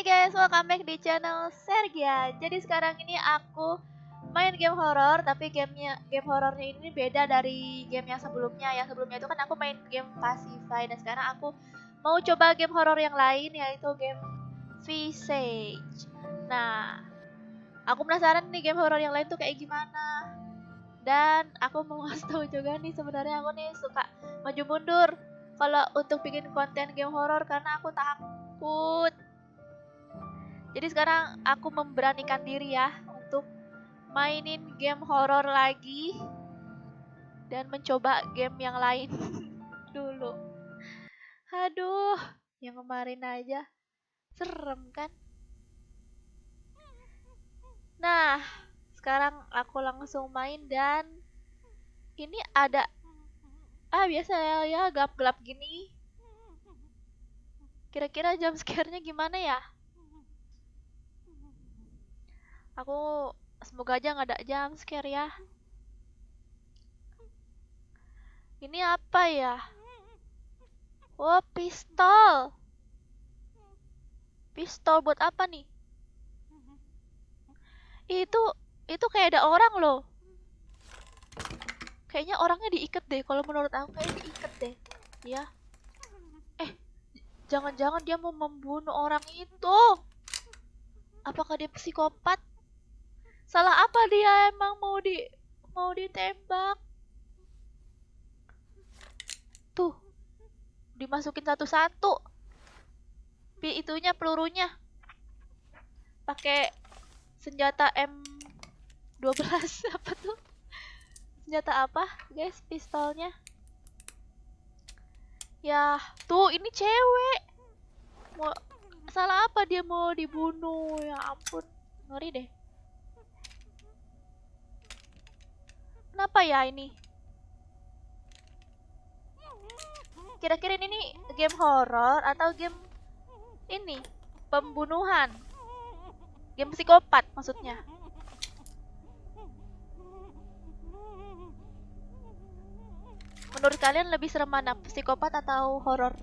Hai guys, welcome back di channel Sergia. Jadi sekarang ini aku main game horor, tapi game horornya ini beda dari game yang sebelumnya. Yang sebelumnya itu kan aku main game Pacify, dan sekarang aku mau coba game horor yang lain, yaitu game Visage. Nah, aku penasaran nih game horor yang lain tuh kayak gimana. Dan aku mau ngasih tahu juga nih, sebenarnya aku nih suka maju mundur kalau untuk bikin konten game horor karena aku takut. Jadi sekarang aku memberanikan diri ya untuk mainin game horor lagi dan mencoba game yang lain dulu. Aduh, yang kemarin aja serem kan? Nah, sekarang aku langsung main dan ini ada biasa ya gelap-gelap gini. Kira-kira jump scare-nya gimana ya? Aku semoga aja nggak ada jump scare ya. Ini apa ya? Oh, pistol. Pistol buat apa nih? Itu kayak ada orang loh. Kayaknya orangnya diikat deh. Kalau menurut aku kayak diikat deh. Ya. Jangan-jangan dia mau membunuh orang itu. Apakah dia psikopat? Salah apa dia emang mau ditembak? Tuh, dimasukin satu-satu. Itunya pelurunya. Pakai senjata M12 apa tuh? Senjata apa, guys? Pistolnya. Ya, tuh ini cewek. Mau salah apa dia mau dibunuh? Ya ampun, ngeri deh. Kenapa ya ini? Kira-kira ini game horor atau game ini pembunuhan? Game psikopat maksudnya. Menurut kalian lebih serem mana, psikopat atau horor?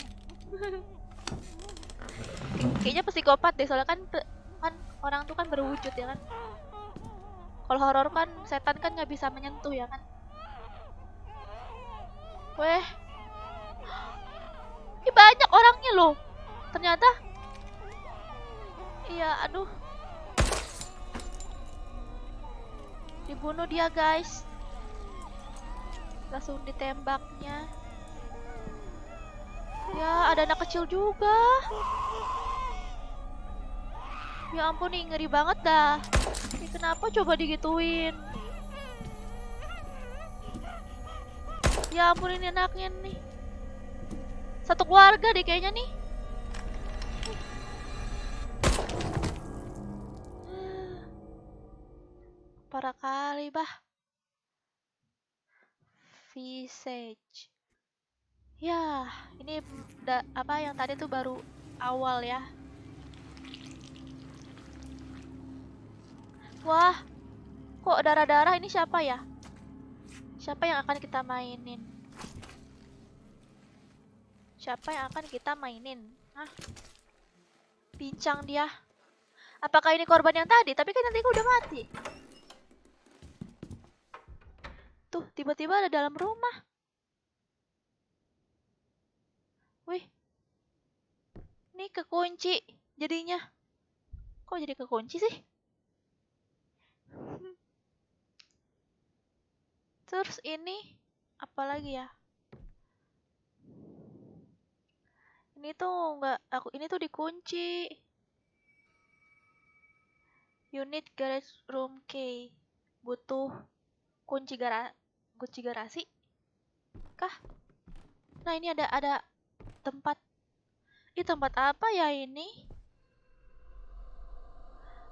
Kayaknya psikopat deh, soalnya kan orang tuh kan berwujud ya kan. Kalau horor kan setan kan nggak bisa menyentuh ya kan. Weh, ini banyak orangnya loh. Ternyata, iya, aduh. Dibunuh dia guys. Langsung ditembaknya. Ya, ada anak kecil juga. Ya ampun nih, ngeri banget dah. Ini kenapa coba digituin? Ya ampun, ini anaknya nih. Satu keluarga deh kayaknya nih. Parah kali bah. Visage. Ya, ini apa yang tadi tuh baru awal ya. Wah, kok darah-darah, ini siapa ya? Siapa yang akan kita mainin? Siapa yang akan kita mainin? Hah? Pincang dia. Apakah ini korban yang tadi? Tapi kan nanti udah mati. Tuh, tiba-tiba ada dalam rumah. Wih. Ini kekunci jadinya. Kok jadi kekunci sih? Terus ini apa lagi ya? Ini tuh ini tuh dikunci. Unit garage room key. Butuh kunci garasi kah? Nah, ini ada tempat. Tempat apa ya ini?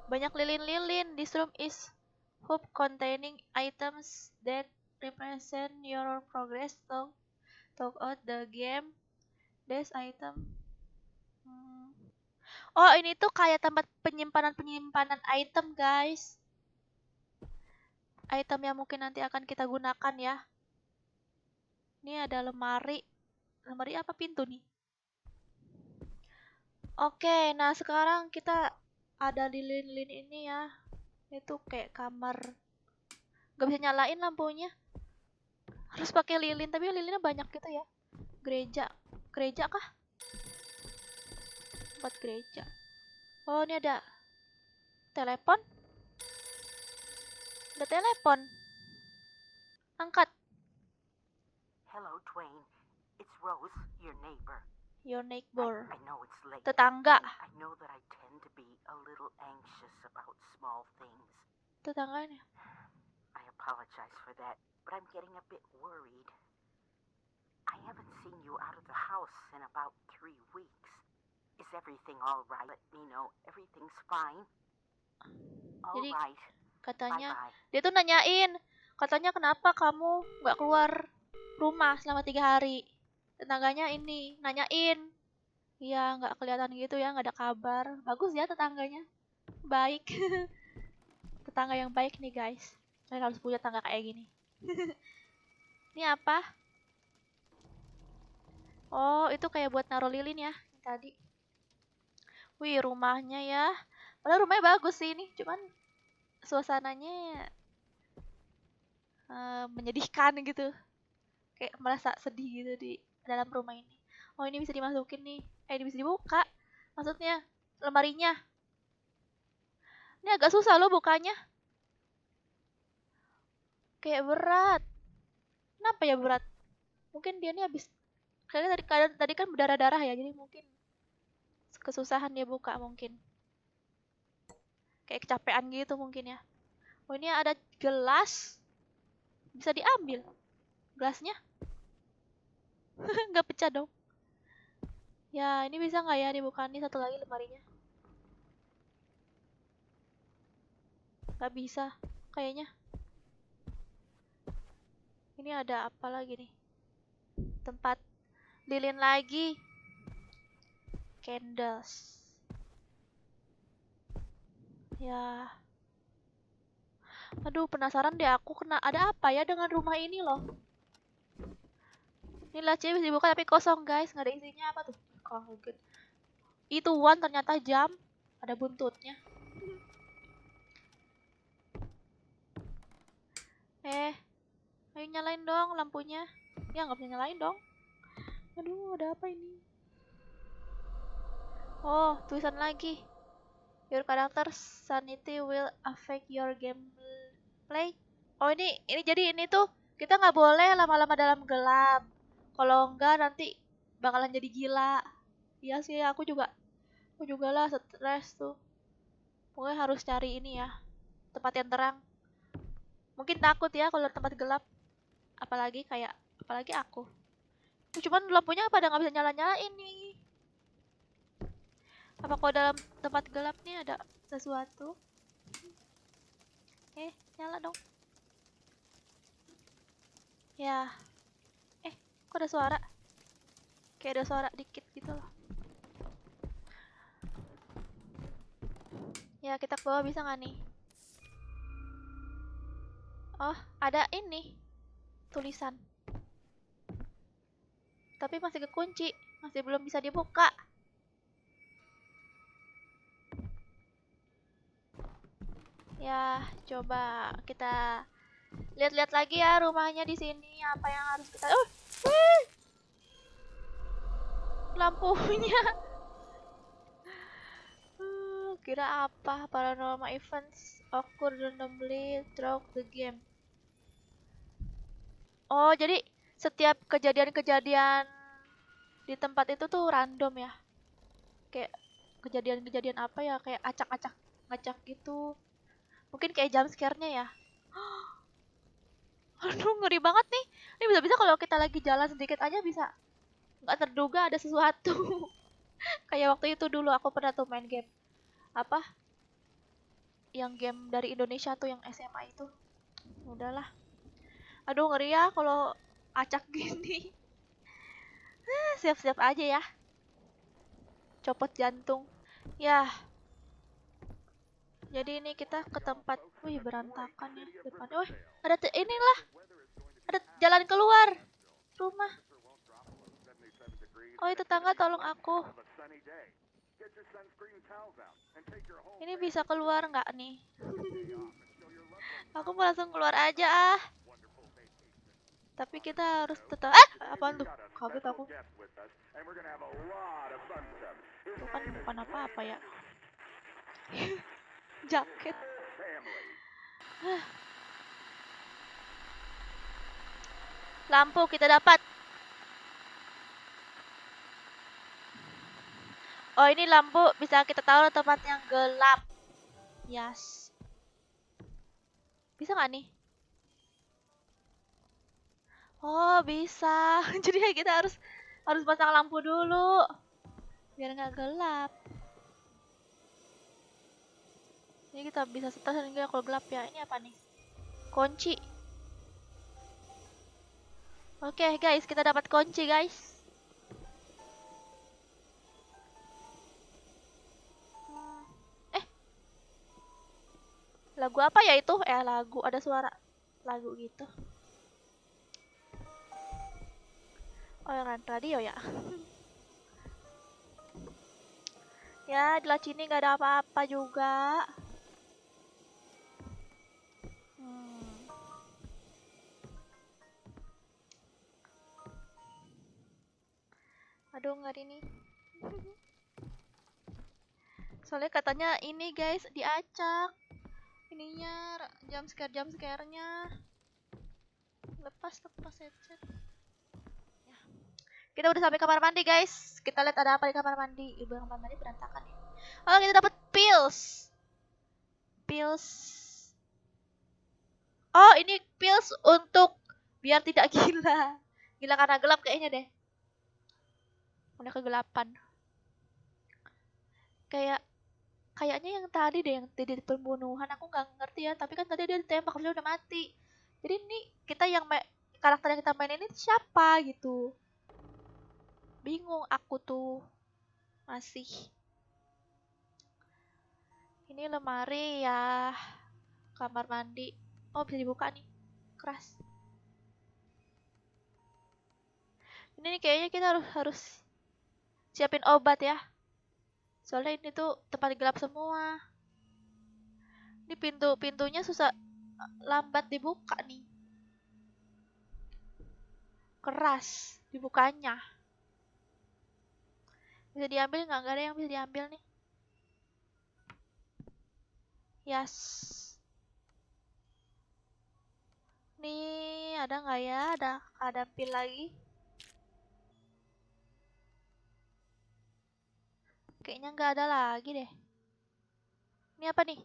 Banyak lilin-lilin. This room is hoop containing items that represent your progress. Talk out the game. This item. Oh, ini tuh kayak tempat penyimpanan item, guys. Item yang mungkin nanti akan kita gunakan ya. Ini ada lemari. Lemari apa, pintu nih? Oke, nah sekarang kita ada lilin-lilin ini ya. Itu kayak kamar. Gak bisa nyalain lampunya. Harus pakai lilin, tapi lilinnya banyak gitu ya. Gereja. Gereja kah? Tempat gereja. Oh, ini ada telepon. Ada telepon. Angkat. Hello, Twain. It's Rose, your neighbor. Your neighbor. I know it's late. Tetangga. I know that I tend to be a little anxious about small things. Tetangganya. I apologize for that, but I'm getting a bit worried. I haven't seen you out of the house in about 3 weeks. Is everything all right? Let me know everything's fine. All Jadi right. katanya Bye-bye. dia tuh nanyain, katanya kenapa kamu nggak keluar rumah selama 3 hari. Tetangganya ini nanyain, ya nggak kelihatan gitu ya, nggak ada kabar. Bagus ya tetangganya, baik. Tetangga yang baik nih guys. Kalian harus punya tangga kayak gini. Ini apa? Oh, itu kayak buat naruh lilin ya tadi. Wih, rumahnya ya. Padahal rumahnya bagus sih ini, cuman suasananya menyedihkan gitu. Kayak merasa sedih gitu di dalam rumah ini. Oh, ini bisa dimasukin nih. Ini bisa dibuka. Maksudnya lemarinya. Ini agak susah loh bukanya. Kayak berat. Kenapa ya berat? Mungkin dia nih habis kayaknya tadi kan berdarah-darah ya, jadi mungkin kesusahan dia buka mungkin. Kayak kecapean gitu mungkin ya. Oh, ini ada gelas. Bisa diambil gelasnya. Nggak pecah dong. Ya, ini bisa nggak ya dibuka nih satu lagi lemarinya? Nggak bisa kayaknya. Ini ada apa lagi nih? Tempat lilin lagi. Candles. Ya. Aduh, penasaran deh aku ada apa ya dengan rumah ini loh. Ini laci bisa dibuka tapi kosong guys, nggak ada isinya apa tuh? Kaget. Itu one ternyata jam, ada buntutnya. Ayo nyalain dong lampunya. Ya nggak bisa nyalain dong. Aduh, ada apa ini? Oh, tulisan lagi. Your character sanity will affect your gameplay. Oh, ini jadi ini tuh kita nggak boleh lama-lama dalam gelap. Kalau enggak nanti bakalan jadi gila. Iya sih, aku juga lah stres tuh. Pokoknya harus cari ini ya, tempat yang terang. Mungkin takut ya kalau tempat gelap. Apalagi aku. Cuman lampunya pada nggak bisa nyala-nyala ini. Apa kalau dalam tempat gelap nih ada sesuatu? Nyala dong. Ya. Kok ada suara? Kayak ada suara dikit gitu loh. Ya, kita ke bawah bisa nggak nih? Oh, ada ini. Tulisan. Tapi masih kekunci. Masih belum bisa dibuka. Ya, coba kita lihat-lihat lagi ya rumahnya di sini. Apa yang harus kita... lampunya. Kira apa? Paranormal events occur randomly throughout the game. Oh, jadi setiap kejadian-kejadian di tempat itu tuh random ya. Kayak kejadian-kejadian apa ya? Kayak acak-acak gitu. Mungkin kayak jump scare-nya ya. Aduh, ngeri banget nih. Ini bisa-bisa kalau kita lagi jalan sedikit aja bisa nggak terduga ada sesuatu. Kayak waktu itu dulu aku pernah tuh main game. Apa? Yang game dari Indonesia tuh yang SMA itu. Udahlah. Aduh, ngeri ya kalau acak gini. Siap-siap aja ya. Copot jantung. Ya. Jadi ini kita ke tempat, wih berantakan ya depannya. Wih, ada inilah. Ada jalan keluar rumah. Oh, itu tangga tolong aku. Ini bisa keluar nggak nih? Aku mau langsung keluar aja ah. Tapi kita harus tetap. Apaan tuh? Kaget aku. Itu kan bukan apa-apa ya. Jaket. Lampu kita dapat. Oh, ini lampu bisa kita tahu tempat yang gelap. Yes. Bisa nggak nih? Oh, bisa. Jadi kita harus pasang lampu dulu biar nggak gelap. Ini kita bisa setel sehingga kalau gelap ya. Ini apa nih? Kunci. Oke, guys, kita dapat kunci, guys. Lagu apa ya itu? Lagu ada suara lagu gitu. Oh, yang radio ya. Ya, di sini nggak ada apa-apa juga. Aduh, nggak ini. Soalnya katanya ini guys diacak. Ininya jump scare-nya. Lepas headset. Ya. Kita udah sampai kamar mandi guys. Kita lihat ada apa di kamar mandi. Ibu kamar mandi berantakan ya. Oh, kita dapat pills. Oh, ini pills untuk biar tidak gila. Gila karena gelap kayaknya deh. Udah kegelapan. Kayaknya yang tadi deh, yang tadi pembunuhan aku nggak ngerti ya, tapi kan tadi dia ditembak harusnya udah mati. Jadi ini kita karakter yang kita main ini siapa gitu. Bingung aku tuh masih. Ini lemari ya, kamar mandi. Oh, bisa dibuka nih, keras. Ini nih kayaknya kita harus siapin obat ya. Soalnya ini tuh tempat gelap semua. Ini pintunya susah, lambat dibuka nih. Keras dibukanya. Bisa diambil nggak? Nggak ada yang bisa diambil nih. Yes. Nih, ada nggak ya? Ada pil lagi. Kayaknya nggak ada lagi deh. Ini apa nih?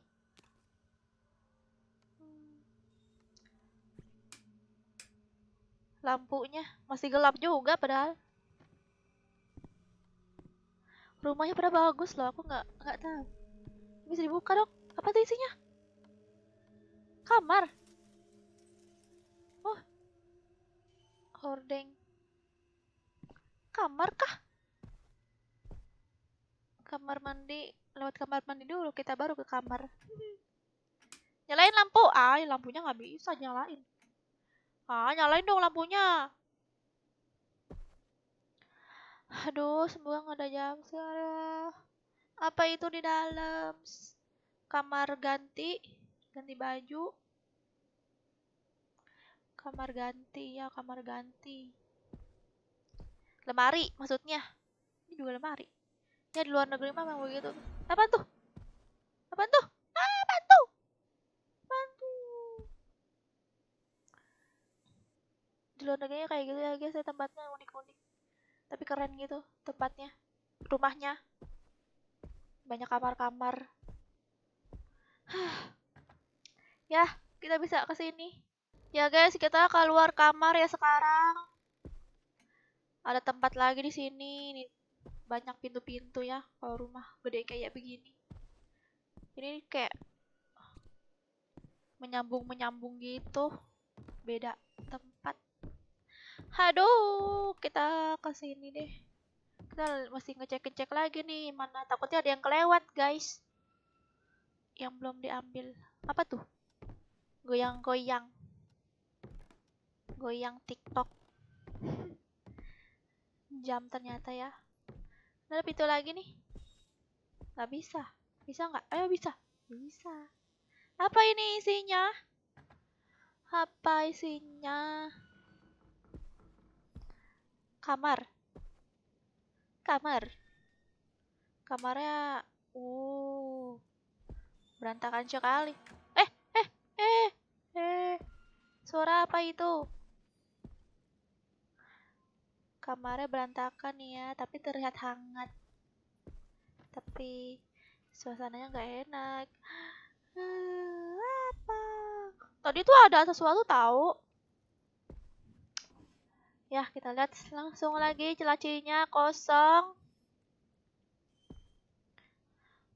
Lampunya masih gelap juga padahal. Rumahnya pada bagus loh, aku nggak tahu. Bisa dibuka dong? Apa tuh isinya? Kamar. Oh, hordeng. Kamar kah? Kamar mandi. Lewat kamar mandi dulu, kita baru ke kamar. Nyalain lampu. Lampunya nggak bisa nyalain. Nyalain dong lampunya. Aduh, semoga nggak ada jam sekarang. Apa itu di dalam? Kamar ganti baju. Kamar ganti. Lemari maksudnya. Ini juga lemari. Ya di luar negeri mah memang begitu. Apa tuh? Bantu. Di luar negerinya kayak gitu ya guys, tempatnya unik-unik. Tapi keren gitu tempatnya. Rumahnya. Banyak kamar-kamar. Ya, kita bisa ke sini. Ya guys, kita keluar kamar ya sekarang. Ada tempat lagi di sini. Nih, banyak pintu-pintu ya. Kalau rumah gede kayak begini. Ini kayak menyambung gitu. Beda tempat. Aduh, kita ke sini deh. Kita masih ngecek lagi nih. Mana takutnya ada yang kelewat, guys. Yang belum diambil. Apa tuh? Goyang-goyang. Goyang TikTok. Jam ternyata ya. Ada pintu lagi nih. Nggak bisa. Bisa nggak? Ayo bisa. Bisa. Apa ini isinya? Apa isinya? Kamar. Kamar. Kamarnya, berantakan sekali. Eh, eh, eh, eh. Suara apa itu? Kamarnya berantakan ya, tapi terlihat hangat. Tapi suasananya nggak enak. Apa? Tadi tuh ada sesuatu tahu. Ya, kita lihat langsung lagi celacinya kosong.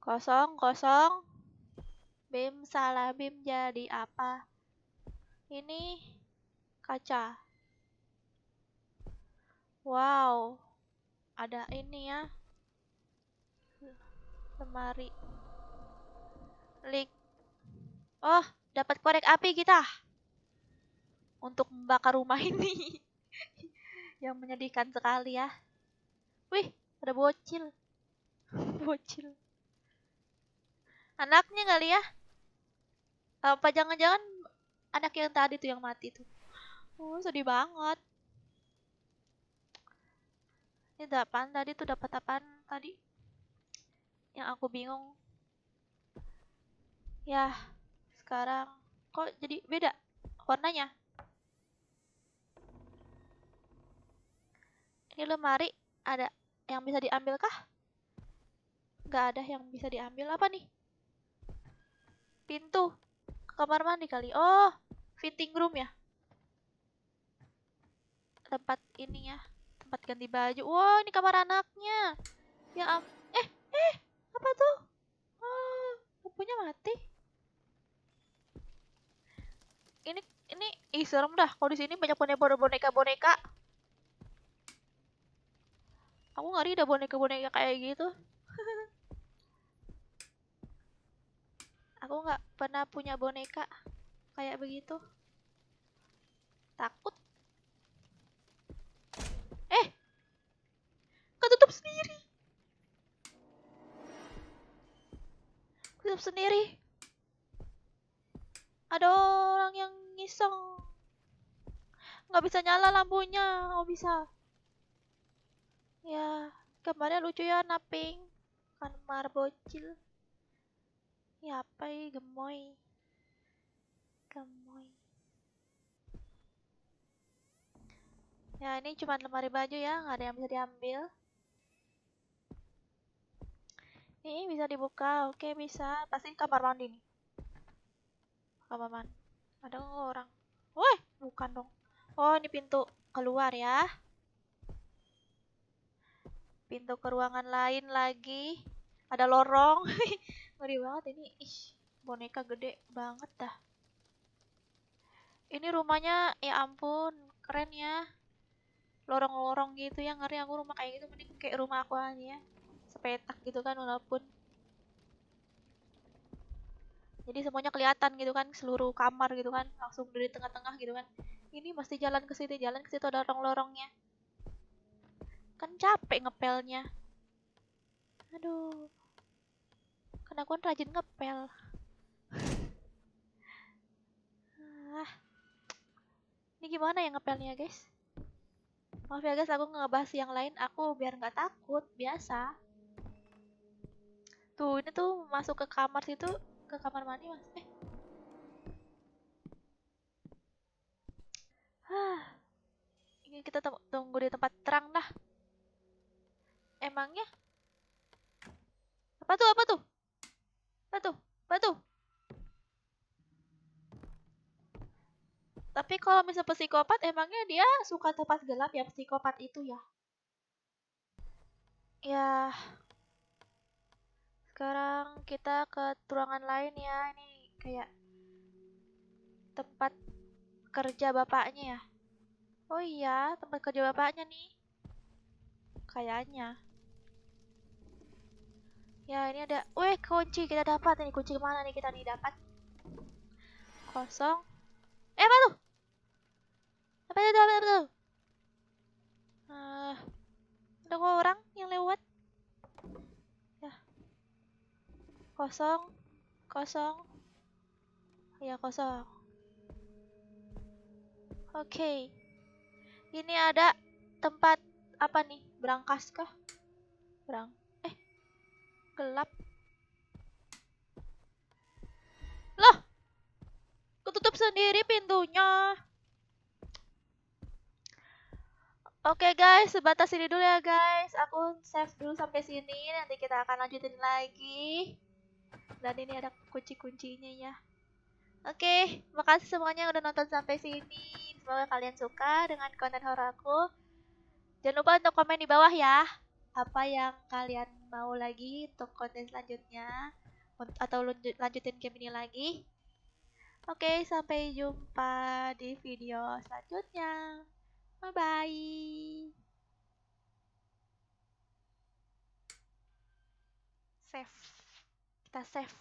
Kosong, kosong. Bim salah bim jadi apa? Ini kaca. Wow, ada ini ya. Lemari. Leak. Oh, dapat korek api kita untuk membakar rumah ini. Yang menyedihkan sekali ya. Wih, ada bocil. Bocil. Anaknya kali ya? Apa jangan-jangan anak yang tadi tuh yang mati tuh? Oh, sedih banget. Ini apaan tadi tuh, dapat apaan tadi? Yang aku bingung. Ya, sekarang kok jadi beda warnanya? Ini lemari ada yang bisa diambil kah? Nggak ada yang bisa diambil. Apa nih? Pintu ke kamar mandi kali. Oh, fitting room ya. Tempat ini ya, tempat ganti baju. Wow, ini kamar anaknya. Ya apa tuh? Oh, lampunya mati. Ini ini serem dah. Kalau di sini banyak boneka-boneka. Aku ngeri dah boneka-boneka kayak gitu. Aku nggak pernah punya boneka kayak begitu. Takut. Eh, ketutup sendiri. Ketutup sendiri. Ada orang yang ngiseng. Nggak bisa nyala lampunya. Nggak bisa. Ya, gambarnya lucu ya, naping. Kamar bocil. Ya apa ya, gemoy. Gemoy. Ya, ini cuma lemari baju ya, nggak ada yang bisa diambil. Ini bisa dibuka, oke bisa. Pasti kamar mandi nih. Kamar mandi. Ada nggak orang? Woi, bukan dong. Oh, ini pintu keluar ya. Pintu ke ruangan lain lagi. Ada lorong. Ngeri banget ini. Ih, boneka gede banget dah. Ini rumahnya, ya ampun, keren ya. Lorong-lorong gitu ya, ngeri aku rumah kayak gitu. Mending kayak rumah aku aja ya. Sepetak gitu kan walaupun. Jadi semuanya kelihatan gitu kan, seluruh kamar gitu kan, langsung dari tengah-tengah gitu kan. Ini mesti jalan ke situ ada lorong-lorongnya. Kan capek ngepelnya. Aduh, kan aku kan rajin ngepel. Ah, ini gimana ya ngepelnya guys? Maaf ya guys, aku ngebahas yang lain, aku biar nggak takut, biasa. Tuh, ini tuh masuk ke kamar situ, ke kamar mandi mas. Ini kita tunggu di tempat terang dah. Emangnya? Apa tuh? Apa tuh? Apa tuh? Apa tuh? Tapi kalau misal psikopat, emangnya dia suka tempat gelap ya, psikopat itu ya? Ya, sekarang kita ke ruangan lain ya. Ini kayak tempat kerja bapaknya ya. Oh iya, tempat kerja bapaknya nih. Kayaknya. Ya, ini ada. Weh, kunci kita dapat. Ini kunci kemana nih kita nih dapat? Kosong. Apa tuh? Apa itu? Apa itu? Ada orang yang lewat. Ya. Kosong. Kosong. Ya, kosong. Oke. Ini ada tempat apa nih? Berangkas kah? Gelap. Loh, ketutup sendiri pintunya. Oke guys, sebatas ini dulu ya guys. Aku save dulu sampai sini. Nanti kita akan lanjutin lagi. Dan ini ada kunci-kuncinya ya. Oke, makasih semuanya yang udah nonton sampai sini. Semoga kalian suka dengan konten horor aku. Jangan lupa untuk komen di bawah ya. Apa yang kalian mau lagi untuk konten selanjutnya. Atau lanjutin game ini lagi. Oke, sampai jumpa di video selanjutnya. Bye-bye. Save. Kita save.